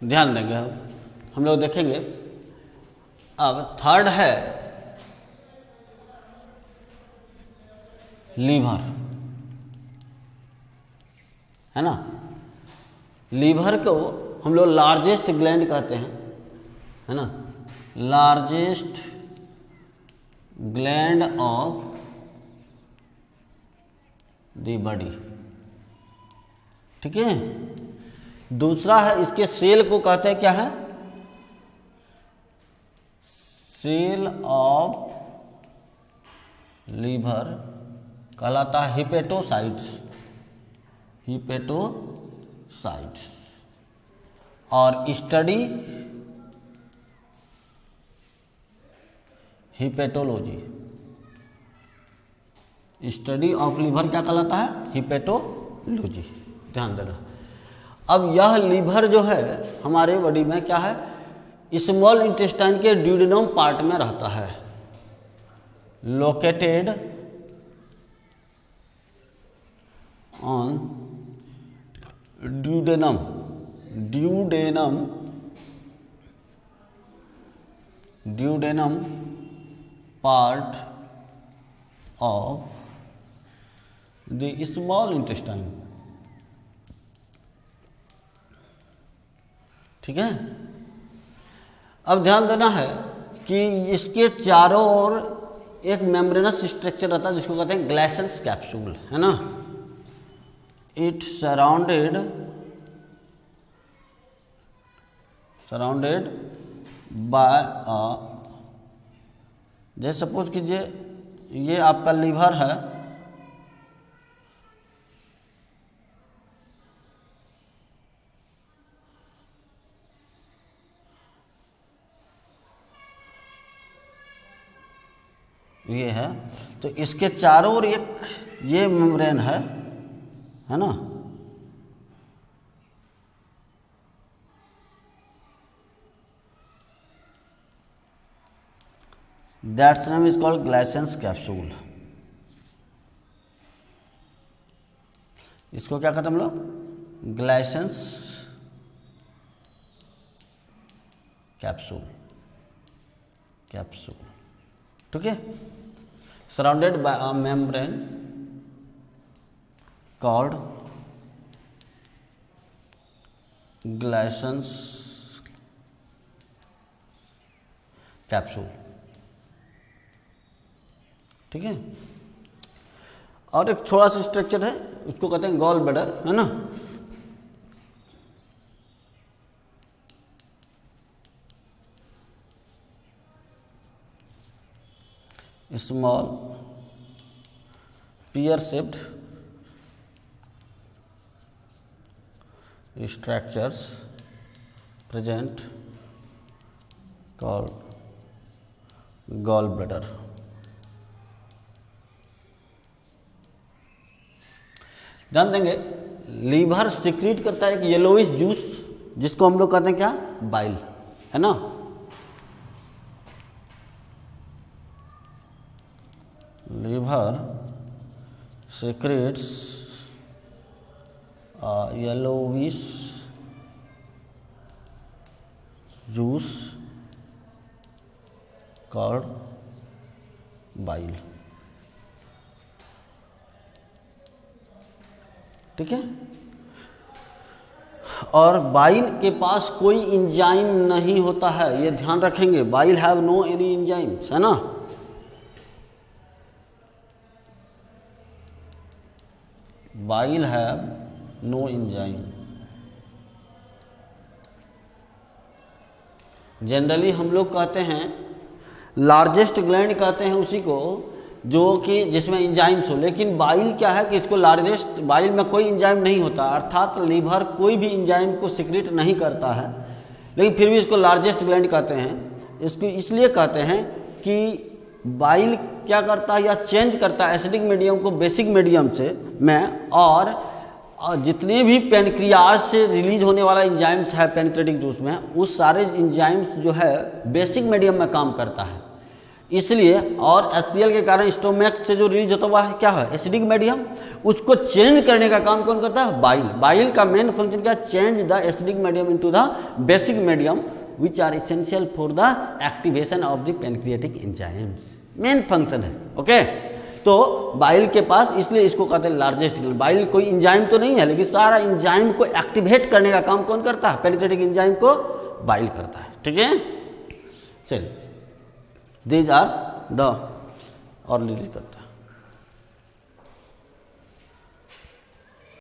ध्यान देंगे हम लोग देखेंगे। अब थर्ड है लीवर, है ना। लीवर को हम लोग लार्जेस्ट ग्लैंड कहते हैं, है ना, largest gland of the body, ठीक है। दूसरा है, इसके सेल को कहते हैं क्या है, सेल ऑफ लीवर कहलाता है हिपेटोसाइट्स, हिपेटोसाइट्स। और स्टडी हिपेटोलॉजी, स्टडी ऑफ लीवर क्या कहलाता है, हिपेटोलॉजी। ध्यान देना। अब यह लीवर जो है हमारे बॉडी में क्या है, स्मॉल इंटेस्टाइन के ड्यूडेनम पार्ट में रहता है, located on duodenum part of the small intestine, ठीक है। अब ध्यान देना है कि इसके चारों ओर एक मेम्ब्रेनस स्ट्रक्चर रहता है जिसको कहते हैं ग्लाइसेंस कैप्सूल, है ना। इट सराउंडेड बाय जैसे सपोज कीजिए ये आपका लीवर है, ये है, तो इसके चारों ओर एक ये मेम्ब्रेन है ना। That's name is called glycans capsule. इसको क्या कहते हैं हम लोग, ग्लाइसेंस कैप्सूल, ठीक है। Surrounded by a membrane called glycans capsule, ठीक है। और एक थोड़ा सा स्ट्रक्चर है, उसको कहते हैं गॉल ब्लैडर, है ना। Small pear shaped structures present called gallbladder। ध्यान देंगे, लीवर सिक्रीट करता है एक येलोइश जूस जिसको हम लोग कहते हैं क्या, बाइल, है ना। Liver secretes a yellowish juice called bile, ठीक है। और बाइल के पास कोई इंजाइम नहीं होता है, ये ध्यान रखेंगे। Bile have no any enzymes, है ना। Bile have no enzyme. Generally हम लोग कहते हैं लार्जेस्ट ग्लैंड कहते हैं उसी को जो कि जिसमें इंजाइम्स हो, लेकिन बाइल क्या है कि इसको लार्जेस्ट, बाइल में कोई इंजाइम नहीं होता, अर्थात लीवर कोई भी इंजाइम को सिक्रीट नहीं करता है, लेकिन फिर भी इसको लार्जेस्ट ग्लैंड कहते हैं। इसको इसलिए कहते हैं कि बाइल क्या करता है या चेंज करता है एसिडिक मीडियम को बेसिक मीडियम से में, और जितने भी पेनक्रियाज से रिलीज होने वाला इंजाइम्स है पेनक्रेटिक जूस में, उस सारे इंजाइम्स जो है बेसिक मीडियम में काम करता है। इसलिए और HCl के कारण स्टोमैक से जो रिलीज होता हुआ है क्या है, एसिडिक मीडियम, उसको चेंज करने का काम कौन करता है, बाइल। बाइल का मेन फंक्शन क्या, change the acidic medium into the basic medium which are essential for the activation of the pancreatic enzymes, main function है। ओके, तो बाइल के पास, इसलिए इसको कहते हैं लार्जेस्ट ग्लैंड। बाइल कोई इंजाइम तो नहीं है, लेकिन सारा इंजाइम को एक्टिवेट करने का काम कौन करता है, पैनक्रियाटिक एंजाइम को बाइल करता है। ठीक है, चलिए, दीज आर द और रिलीज करता है।